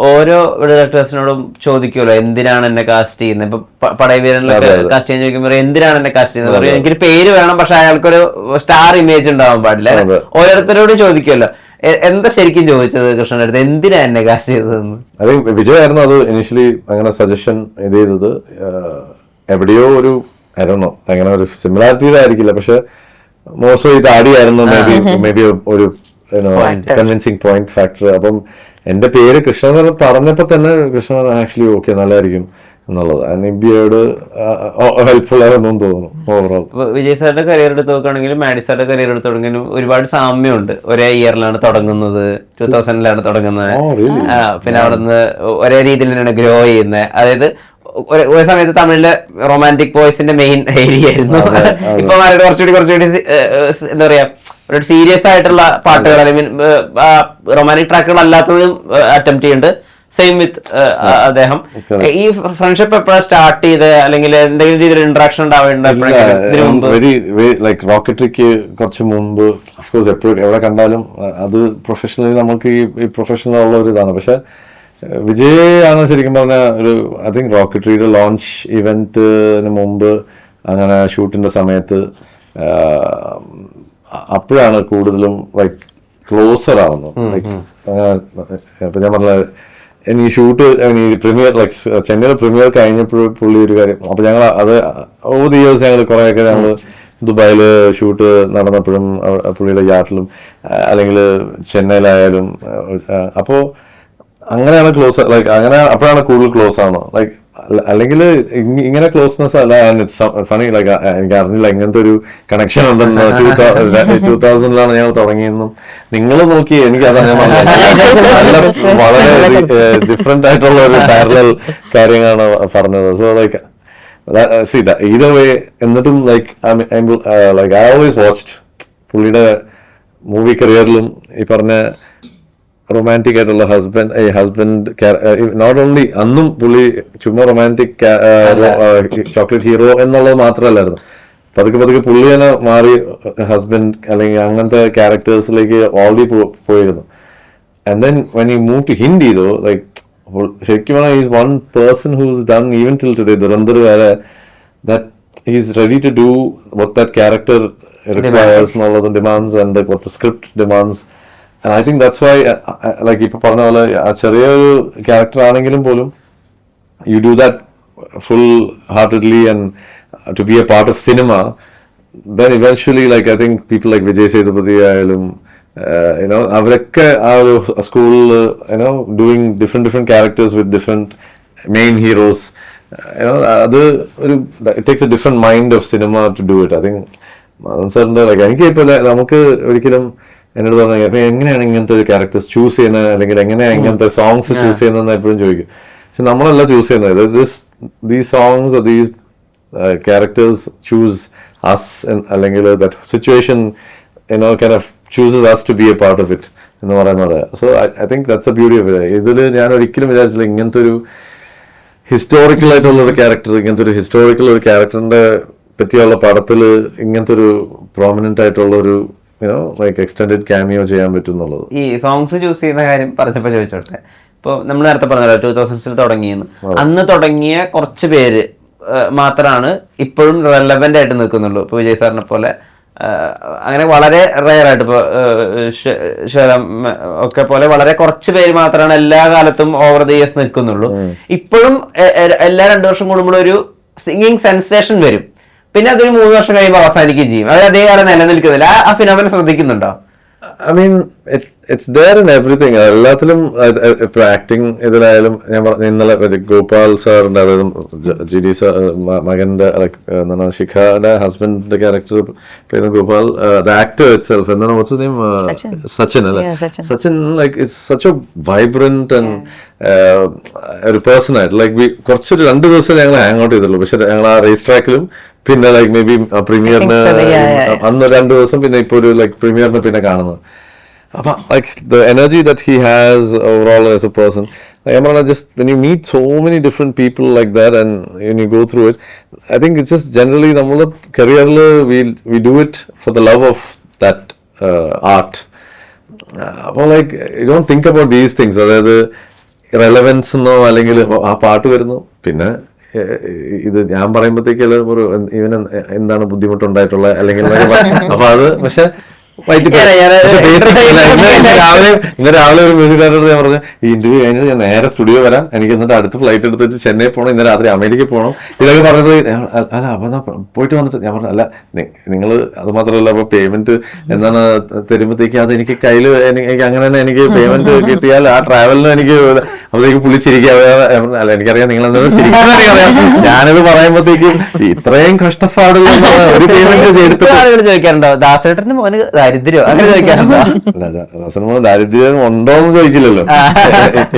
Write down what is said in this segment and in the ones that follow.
ഓരോ ഡയറക്ടേഴ്സിനോടും ചോദിക്കുമല്ലോ എന്തിനാണ് എന്നെ കാസ്റ്റ് ചെയ്യുന്നത്. ഇപ്പൊ പടയവീരനിലൊക്കെ കാസ്റ്റ് ചെയ്യാൻ ചോദിക്കുമ്പോൾ എന്തിനാണ് എന്നെ കാസ്റ്റ് ചെയ്യുന്നത് പറയും, എനിക്കൊരു പേര് വേണം, പക്ഷെ അയാൾക്കൊരു സ്റ്റാർ ഇമേജ് ഉണ്ടാവാൻ പാടില്ല. ഓരോരുത്തരോടും ചോദിക്കുമല്ലോ. എന്താ ശരിക്കും ചോദിച്ചത് കൃഷ്ണന്റെ അടുത്ത്, എന്തിനാ എന്നെ കാസ്റ്റ് ചെയ്തതെന്ന്? അത് വിജയ് ആയിരുന്നു അത് ഇനിഷ്യലി അങ്ങനെ സജഷൻ ഇത് ചെയ്തത്. എവിടെയോ ഒരു അങ്ങനെ ഒരു സിമിലാരിറ്റി ആയിരിക്കില്ല, പക്ഷെ മോശം ഇത് ആടിയായിരുന്നു മേ ബി ഒരു കൺവിൻസിങ് പോയിന്റ് ഫാക്ടർ. അപ്പം എന്റെ പേര് കൃഷ്ണൻ പറഞ്ഞപ്പോ തന്നെ കൃഷ്ണൻ ആക്ച്വലി ഓക്കെ നല്ലതായിരിക്കും എന്നുള്ളത് നിബിയോട് ഹെൽപ്ഫുൾ ആണെന്നും തോന്നുന്നു. ഓവറോൾ വിജയ് സാറിന്റെ കരിയർ എടുത്ത് നോക്കുകയാണെങ്കിലും മാഡി സാറിന്റെ കരിയർ എടുത്ത് തുടങ്ങിയാലും ഒരുപാട് സാമ്യമുണ്ട്. ഒരേ ഇയറിലാണ് തുടങ്ങുന്നത്, 2000 തുടങ്ങുന്നത്. പിന്നെ അവിടെ നിന്ന് ഒരേ രീതിയിൽ തന്നെയാണ് ഗ്രോ ചെയ്യുന്നത്. അതായത് ഒരു സമയത്ത് തമിഴില് റൊമാൻറ്റിക് ബോയ്സിന്റെ മെയിൻ ഏരിയ ആയിരുന്നു. ഇപ്പൊ കുറച്ചുകൂടി എന്താ പറയാ, ഒരു സീരിയസ് ആയിട്ടുള്ള പാട്ടുകൾ അല്ലെങ്കിൽ റൊമാൻറ്റിക് ട്രാക്കുകൾ അല്ലാത്തതും അറ്റംപ്റ്റ് ചെയ്യുന്നുണ്ട്. സെയിം വിത്ത് അദ്ദേഹം. ഈ ഫ്രണ്ട്ഷിപ്പ് എപ്പോഴാണ് സ്റ്റാർട്ട് ചെയ്ത്, അല്ലെങ്കിൽ എന്തെങ്കിലും രീതിയിൽ ഇന്ററാക്ഷൻ ഉണ്ടാവേണ്ട? ലൈക്ക് റോക്കറ്ററിക്ക് കുറച്ച് മുമ്പ് അഫ്കോഴ്സ് എപ്പോഴും എവിടെ കണ്ടാലും അത് പ്രൊഫഷണലി നമുക്ക് ഈ പ്രൊഫഷണൽ ഉള്ള ഒരു ഇതാണ്. പക്ഷെ വിജയ് ആണ് ശരിക്കും പറഞ്ഞ ഒരു ഐ തിങ്ക് റോക്കറ്ററിയുടെ ലോഞ്ച് ഇവന്റിന് മുമ്പ് അങ്ങനെ ഷൂട്ടിന്റെ സമയത്ത് അപ്പോഴാണ് കൂടുതലും ലൈക്ക് ക്ലോസർ ആവുന്നത്. ലൈക്ക് ഇപ്പൊ ഞാൻ പറഞ്ഞ ഈ ഷൂട്ട് ഈ പ്രീമിയർ ലൈക്ക് ചെന്നൈയിലെ പ്രീമിയർ കഴിഞ്ഞപ്പോഴും പുള്ളി ഒരു കാര്യം, അപ്പൊ ഞങ്ങൾ അത് ഓവർ ദി ഇയേഴ്സ് ഞങ്ങൾ കുറെയൊക്കെ ഞങ്ങൾ ദുബായില് ഷൂട്ട് നടന്നപ്പോഴും പുള്ളിയുടെ യാർഡിലും അല്ലെങ്കിൽ ചെന്നൈയിലായാലും അപ്പോ അങ്ങനെയാണ് ക്ലോസ് ലൈക്ക് അങ്ങനെ അപ്പോഴാണ് കൂടുതൽ ക്ലോസ് ആവുന്നത്. ലൈക്ക് അല്ലെങ്കിൽ ഇങ്ങനെ ക്ലോസ്നെസ് അല്ല. ഫണി ലൈക്ക് എനിക്ക് അറിഞ്ഞില്ല ഇങ്ങനത്തെ ഒരു കണക്ഷൻ ഉണ്ടെന്ന്. 2000 ഞങ്ങൾ തുടങ്ങിയെന്നും നിങ്ങൾ നോക്കി എനിക്ക് അതാണ് ഞാൻ വളരെ ഡിഫറെന്റ് ആയിട്ടുള്ള ഒരു പാരലൽ കാര്യങ്ങളാണ് പറഞ്ഞത്. So like see that either way എന്നിട്ടും ലൈക്ക് ഐ ഓൾവേസ് വാച്ച്ഡ് പുള്ളിയുടെ മൂവി കരിയറിലും ഈ പറഞ്ഞ റൊമാൻറ്റിക് ആയിട്ടുള്ള ഹസ്ബൻഡ് നോട്ട് ഓൺലി അന്നും പുള്ളി ചുമ്മാ റൊമാൻറ്റിക് ചോക്ലേറ്റ് ഹീറോ എന്നുള്ളത് മാത്രമല്ലായിരുന്നു. പതുക്കെ പുള്ളി തന്നെ മാറി ഹസ്ബൻഡ് അല്ലെങ്കിൽ അങ്ങനത്തെ ക്യാരക്ടേഴ്സിലേക്ക് ഓൾറെഡി പോയിരുന്നു. And then when you move to Hindi though like ശരിക്കും പറഞ്ഞാൽ is one person who's done even till today Dhurandhar വരെ that he is ready to do what that character requires എന്നുള്ളത് demands and what the script demands. And I think that's why like ഇപ്പൊ പറഞ്ഞ പോലെ ചെറിയൊരു character ആണെങ്കിലും പോലും you do that full heartedly and to be a part of cinema, then eventually like I think people like Vijay Sethupathi ആയാലും you know അവരൊക്കെ ആ ഒരു സ്കൂളിൽ you know doing different characters with different main heroes, you know അത് ഒരു it takes a different mind of cinema to do it. I think സാറിന്റെ like എനിക്ക് ഇപ്പൊ നമുക്ക് ഒരിക്കലും എന്നോട് പറഞ്ഞ എങ്ങനെയാണ് ഇങ്ങനത്തെ ഒരു ക്യാരക്ടേഴ്സ് ചൂസ് ചെയ്യുന്നത് അല്ലെങ്കിൽ എങ്ങനെയാണ് ഇങ്ങനത്തെ സോങ്സ് ചൂസ് ചെയ്യുന്നതെന്ന് എപ്പോഴും ചോദിക്കും. പക്ഷെ നമ്മളല്ല ചൂസ് ചെയ്യുന്നത്. These songs or these characters choose us അല്ലെങ്കിൽ that situation you know kind of chooses us to be a part of it എന്ന് പറയുന്നത്. So I think that's A beauty of it. ഇതിൽ ഞാൻ ഒരിക്കലും വിചാരിച്ചില്ല ഇങ്ങനത്തെ ഒരു ഹിസ്റ്റോറിക്കൽ ആയിട്ടുള്ള ഒരു ക്യാരക്ടർ, ഇങ്ങനത്തെ ഒരു ഹിസ്റ്റോറിക്കൽ ഒരു ക്യാരക്ടറിന്റെ പറ്റിയുള്ള പടത്തിൽ ഇങ്ങനത്തെ ഒരു പ്രോമിനന്റ് ആയിട്ടുള്ള ഒരു ലൈക്ക് എക്സ്റ്റെൻഡഡ് ക്യാമിയോ ചെയ്യാൻ പറ്റും എന്നുള്ളത്. ഈ സോങ്സ് ചൂസ് ചെയ്യുന്ന കാര്യം പറഞ്ഞപ്പോൾ ചോദിച്ചോട്ടെ. ഇപ്പോൾ നമ്മൾ നേരത്തെ പറഞ്ഞല്ലോ 2000s തുടങ്ങിയെന്ന്. അന്ന് തുടങ്ങിയ കുറച്ച് പേര് മാത്രമാണ് ഇപ്പോഴും റെലവെന്റ് ആയിട്ട് നിൽക്കുന്നുള്ളൂ. ഇപ്പോൾ വിജയ് സാറിനെ പോലെ അങ്ങനെ വളരെ റെയർ ആയിട്ട് ഇപ്പോൾ ശ്വേതം ഒക്കെ പോലെ വളരെ കുറച്ച് പേര് മാത്രമാണ് എല്ലാ കാലത്തും ഓവർ ദി ഇയേഴ്സ് നിൽക്കുന്നുള്ളൂ. ഇപ്പോഴും എല്ലാ 2 വർഷം കൂടുമ്പോൾ ഒരു സിംഗിങ് സെൻസേഷൻ വരും, പിന്നെ അതൊരു 3 വർഷം കഴിയുമ്പോൾ അവസാനിക്കുകയും ചെയ്യും. അത് അതേ കാലം നിലനിൽക്കുന്നില്ല. ആ phenomena ശ്രദ്ധിക്കുന്നുണ്ടോ? I mean it's there in everything. എല്ലാത്തിലും ഇപ്പൊ ആക്ടിങ് ഇതിലായാലും ഞാൻ പറഞ്ഞു ഇന്നലെ ഗോപാൽ സാറിന്റെ അതായത് ജിഡി സാർ മകന്റെ എന്താണ് ശിഖയുടെ ഹസ്ബൻഡിന്റെ ക്യാരക്ടർ ചെയ്യുന്ന ഗോപാൽ ദ ആക്ടർ ഇറ്റ്സെൽഫ് എന്താണ് വാട്ട്സ് ഹിസ് നെയിം സച്ചിൻ അല്ലേ. Sachin like it's such A vibrant and ഒരു പേഴ്സൺ ആയിട്ട് ലൈക്ക് കുറച്ചൊരു 2 ദിവസം ഞങ്ങൾ ഹാങ് ഔട്ട് ചെയ്തുള്ളൂ. പക്ഷെ ഞങ്ങൾ ആ റേസ് ട്രാക്കിലും പിന്നെ ലൈക്ക് മേ ബി പ്രീമിയറിന് അന്ന് 2 ദിവസം പിന്നെ ഇപ്പൊ ഒരു ലൈക്ക് പ്രീമിയറിന് പിന്നെ കാണുന്നത്. അപ്പൊ like the energy that he has overall as A person, just when you meet so many different people like that and when you go through it, I think it's just generally നമ്മുടെ കരിയറിൽ we do it for the love of that art. അപ്പോൾ like you don't think about these things. അതായത് relevance എന്നോ അല്ലെങ്കിൽ ആ പാട്ട് വരുന്നു, പിന്നെ ഇത് ഞാൻ പറയുമ്പോഴത്തേക്ക് ഒരു ഇവന് എന്താണ് ബുദ്ധിമുട്ടുണ്ടായിട്ടുള്ളത് അല്ലെങ്കിൽ അപ്പൊ അത് പക്ഷെ ഇന്ന് രാവിലെ ഒരു മ്യൂസിക് ഡയറക്ടർ ഞാൻ പറഞ്ഞു, ഈ ഇന്റർവ്യൂ കഴിഞ്ഞിട്ട് ഞാൻ നേരെ സ്റ്റുഡിയോ വരാം, എനിക്ക് എന്നിട്ട് അടുത്ത ഫ്ലൈറ്റ് എടുത്ത് വെച്ച് ചെന്നൈ പോകണം, ഇന്ന് രാത്രി അമേരിക്ക പോകണം, ഇതൊക്കെ പറഞ്ഞത്. അല്ല അപ്പൊ പോയിട്ട് വന്നിട്ട് ഞാൻ പറഞ്ഞു, അല്ല നിങ്ങൾ അത് മാത്രമല്ല അപ്പൊ പേയ്മെന്റ് എന്താണ് തരുമ്പോഴത്തേക്ക് അത് എനിക്ക് കയ്യിൽ എനിക്ക് അങ്ങനെ തന്നെ എനിക്ക് പേയ്മെന്റ് കിട്ടിയാൽ ആ ട്രാവലിന് എനിക്ക് അപ്പോഴത്തേക്ക് പുള്ളി ചിരിക്കുക. അല്ല എനിക്കറിയാം നിങ്ങൾ എന്തായാലും ചിരിക്കുന്നറിയാം, ഞാനത് പറയുമ്പോഴത്തേക്കും ഇത്രയും കഷ്ടപ്പാടുള്ള ഒരു പേയ്മെന്റ് എടുത്തിട്ട് ചോദിക്കാറുണ്ടോ ദാസേട്ടന്റെ മോന് ദാരിദ്ര്യം അങ്ങനെ ചോദിക്കാറുണ്ടോ? ദാരിദ്ര്യം ഉണ്ടോന്ന് ചോദിക്കില്ലല്ലോ,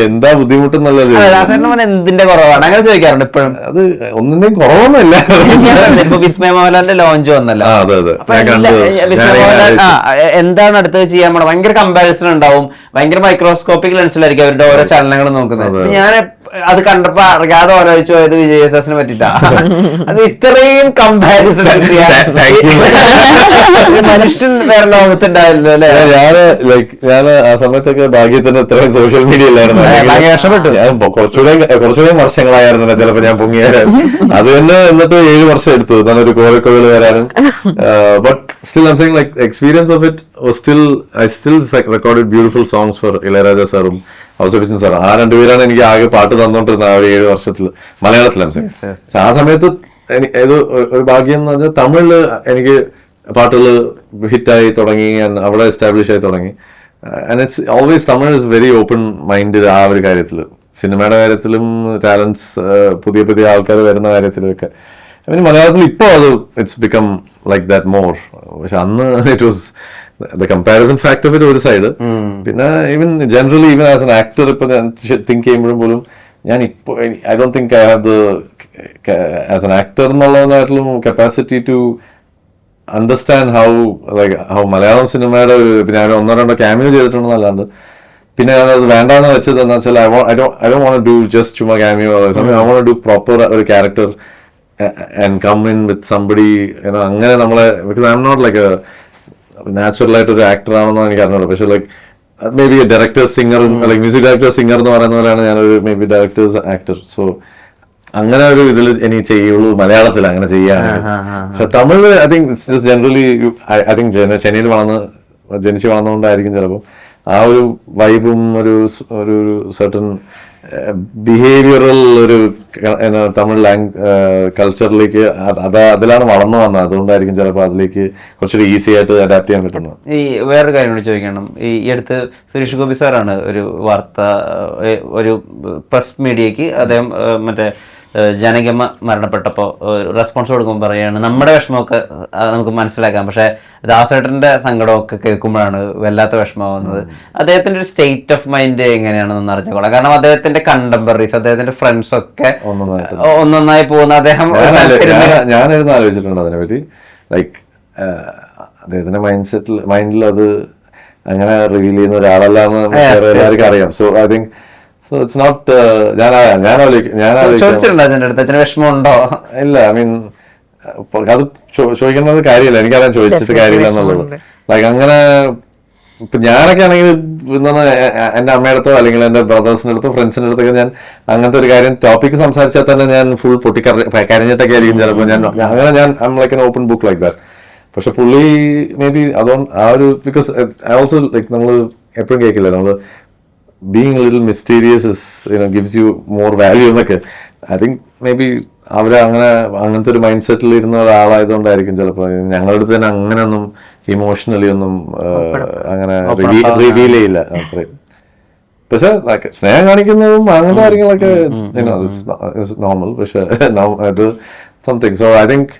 എന്താ ബുദ്ധിമുട്ടെന്നുള്ളത്. ദാസേട്ടന്റെ മോൻ എന്തിന്റെ കുറവാണ് അങ്ങനെ ചോദിക്കാറുണ്ട് ഇപ്പോഴും? അത് ഒന്നിന്റെയും കുറവൊന്നുമില്ല. ഇപ്പൊ വിസ്മയ മോഹൻലാലിന്റെ ലോഞ്ച് വന്നല്ലോ, എന്താണ് അടുത്തത് ചെയ്യാൻ പോണത്? ഭയങ്കര കമ്പാരിസൺ ഉണ്ടാവും, ഭയങ്കര മൈക്രോസ്കോപ്പിക് ലെൻസിലായിരിക്കും അവരുടെ ഓരോ ചലനങ്ങളും നോക്കുന്നത്. ഞാൻ അത് കണ്ടപ്പോ അറിയാതെ ആലോചിച്ചു പോയത് വിജയദാസിനെ പറ്റിട്ടാ. അത് ഇത്രയും കമ്പാരിസൺ മനുഷ്യൻ വേറെ ലോകത്തുണ്ടാവില്ലല്ലോ അല്ലെ. ഞാൻ ആ സമയത്തൊക്കെ ഭാഗ്യത്തിന് ഇത്രയും സോഷ്യൽ മീഡിയ ഇല്ലായിരുന്നു, ഞാൻ കുറച്ചുകൂടെ വർഷങ്ങളായിരുന്നു ചിലപ്പോ ഞാൻ പൊങ്ങിയാലും. അത് തന്നെ എന്നിട്ട് 7 വർഷം എടുത്തു നല്ലൊരു കോഴിക്കോട് വരാനും. But still I'm saying like experience of it was I still recorded beautiful songs for Ilayaraja സാറും ഔസേപ്പിച്ചൻ സാറും. ആ രണ്ടുപേരാണ് എനിക്ക് ആകെ പാട്ട് തന്നോണ്ടിരുന്നത് ആ 7 വർഷത്തിൽ മലയാളത്തിൽ. ആ സമയത്ത് ഏതോ ഒരു ഭാഗ്യം എന്ന് പറഞ്ഞാൽ തമിഴില് എനിക്ക് പാട്ടുകൾ ഹിറ്റായി തുടങ്ങി, അവിടെ എസ്റ്റാബ്ലിഷ് ആയി തുടങ്ങി. And it's always Tamil is very open minded ആ ഒരു കാര്യത്തിൽ, സിനിമയുടെ കാര്യത്തിലും ടാലൻസ് പുതിയ പുതിയ ആൾക്കാർ വരുന്ന കാര്യത്തിലും ഒക്കെ. ഐ മീൻ മലയാളത്തിൽ ഇപ്പോൾ അത് it's become like that more. പക്ഷെ അന്ന് it was the comparison fact of it ഒരു സൈഡ്. പിന്നെ even generally even as an actor ഇപ്പൊ ഞാൻ തിങ്ക് ചെയ്യുമ്പോഴും പോലും ഞാൻ ഇപ്പൊ I don't think I have the as an actor എന്നുള്ളതിനായിട്ടുള്ള capacity to understand how Malayalam സിനിമയുടെ ഞാൻ 1-2 ക്യാമിയോ ചെയ്തിട്ടുണ്ടെന്നല്ലാണ്ട് പിന്നെ ഞാനത് വേണ്ടാന്ന് വെച്ചത് എന്താ വെച്ചാൽ I don't want do just ചുമ്മാ cameo, I want do proper ഒരു character and come in with somebody, you know, അങ്ങനെ നമ്മളെ, because I'm not like a natural ആയിട്ട് ഒരു ആക്ടർ ആണെന്ന് എനിക്ക് അറിഞ്ഞോളൂ. പക്ഷെ ലൈക്ക് മേ ബി ഡയറക്ടർ സിംഗറും ലൈക്ക് മ്യൂസിക് ഡയറക്ടർ സിംഗർ എന്ന് പറയുന്ന പോലെയാണ് ഞാനൊരു may be directors actor. So അങ്ങനെ ഒരു ഇതിൽ എനിക്ക് ചെയ്യുള്ളൂ മലയാളത്തിൽ അങ്ങനെ ചെയ്യാനാണ്. പക്ഷെ Tamil I think generally I think ചെന്നൈയിൽ ജനിച്ചു വളർന്നുകൊണ്ടായിരിക്കും ചിലപ്പോൾ ആ ഒരു വൈബും ഒരു സർട്ടൻ ബിഹേവിയറൽ ഒരു തമിഴ് കൾച്ചറിലേക്ക് അതിലാണ് വളർന്നു വന്നത്. അതുകൊണ്ടായിരിക്കും ചിലപ്പോൾ അതിലേക്ക് കുറച്ചൊരു ഈസി ആയിട്ട് അഡാപ്റ്റ് ചെയ്യാൻ പറ്റുന്നത്. ഈ വേറൊരു കാര്യം കൂടി ചോദിക്കണം. ഈ അടുത്ത് സുരേഷ് ഗോപി സാറാണ് ഒരു വാർത്ത ഒരു പ്രസ് മീഡിയക്ക് അദ്ദേഹം മറ്റേ ജനകമ്മ മരണപ്പെട്ടപ്പോൾ റെസ്പോൺസ് കൊടുക്കുമ്പോൾ പറയുകയാണ് നമ്മുടെ വിഷമമൊക്കെ നമുക്ക് മനസ്സിലാക്കാം, പക്ഷെ ദാസേട്ടന്റെ സങ്കടമൊക്കെ കേൾക്കുമ്പോഴാണ് വല്ലാത്ത വിഷമമാവുന്നത്. അദ്ദേഹത്തിന്റെ ഒരു സ്റ്റേറ്റ് ഓഫ് മൈൻഡ് എങ്ങനെയാണെന്ന് അറിഞ്ഞുകൊള്ളാം. കാരണം അദ്ദേഹത്തിന്റെ കണ്ടംപററീസ്, അദ്ദേഹത്തിന്റെ ഫ്രണ്ട്സ് ഒക്കെ ഒന്നൊന്നായി പോകുന്ന അദ്ദേഹം ഞാനിരുന്ന് ആലോചിച്ചിട്ടുണ്ട് അതിനെപ്പറ്റി. ലൈക്ക് അദ്ദേഹത്തിന്റെ മൈൻഡിൽ അത് അങ്ങനെ റിവീൽ ചെയ്യുന്ന ഒരാളല്ലാന്ന് എല്ലാവർക്കും അറിയാം. So I think so it's not വിഷമമുണ്ടോ? ഇല്ല, ഐ മീൻ അത് ചോദിക്കുന്നത് കാര്യമില്ല, എനിക്കറിയാൻ ചോദിച്ചിട്ട് കാര്യമില്ല എന്നുള്ളത്. ലൈക്ക് അങ്ങനെ ഇപ്പൊ ഞാനൊക്കെ ആണെങ്കിൽ എന്റെ അമ്മയുടെ അടുത്തോ അല്ലെങ്കിൽ എന്റെ ബ്രദേഴ്സിന്റെ അടുത്തോ ഫ്രണ്ട്സിന്റെ അടുത്തൊക്കെ ഞാൻ അങ്ങനത്തെ ഒരു കാര്യം ടോപ്പിക് സംസാരിച്ചാൽ തന്നെ ഞാൻ ഫുൾ കരഞ്ഞിട്ടൊക്കെ ആയിരിക്കും ചിലപ്പോൾ. ഞാൻ I like an open book like that. പക്ഷെ പുള്ളി മേ ബി അതുകൊണ്ട് ആ ഒരു ബിക്കോസ് ഐ ഓൾസോ ലൈക്ക് നമ്മൾ എപ്പോഴും കേൾക്കില്ല നമ്മൾ being a little mysterious is, you know, gives you more value എന്നൊക്കെ. I think maybe അങ്ങനത്തെ ഒരു മൈൻഡ് സെറ്റിൽ ഇരുന്ന ഒരാളായതുകൊണ്ടായിരിക്കും ചിലപ്പോൾ ഞങ്ങളുടെ അടുത്ത് തന്നെ അങ്ങനെയൊന്നും ഇമോഷണലി ഒന്നും അങ്ങനെ റിവീൽ ചെയ്യില്ല അത്രയും. പക്ഷെ സ്നേഹം കാണിക്കുന്നതും അങ്ങനത്തെ കാര്യങ്ങളൊക്കെ നോർമൽ. പക്ഷെ അത് something. So I think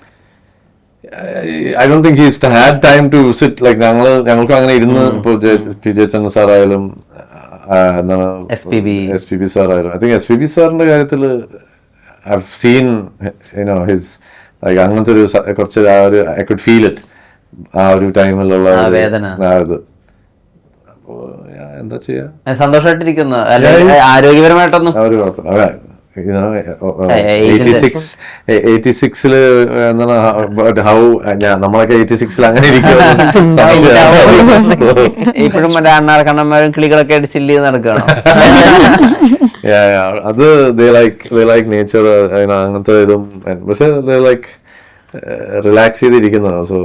I don't think he's had time to sit like ഞങ്ങൾക്ക് അങ്ങനെ ഇരുന്ന് ഇപ്പോൾ PJ Chandra സാറായാലും SPB സാറായാലും I think SPB സാറിന്റെ കാര്യത്തിൽ I've seen, you know, his like അങ്ങനത്തെ ഒരു കുറച്ച് ആ ഒരു I could feel it ആ ഒരു ടൈമിലുള്ള ഇത്. അപ്പോ എന്താ ചെയ്യാ, സന്തോഷമായിട്ടിരിക്കുന്നു ആരോഗ്യപരമായിട്ടൊന്നും 86 എന്താണ്, ബട്ട് ഹൗ നമ്മളൊക്കെ 86 അങ്ങനെ ഇരിക്കും. ഇപ്പോഴും മറ്റേ അണ്ണാർക്കണ്ണന്മാരും കിളികളൊക്കെ ആയിട്ട് ചില്ല് ചെയ്ത് നടക്കുകയാണോ? അത് ലൈക്ക് നേച്ചർ അങ്ങനത്തെ ഇതും, പക്ഷെ ലൈക്ക് റിലാക്സ് ചെയ്തിരിക്കുന്നതാണ്. സോ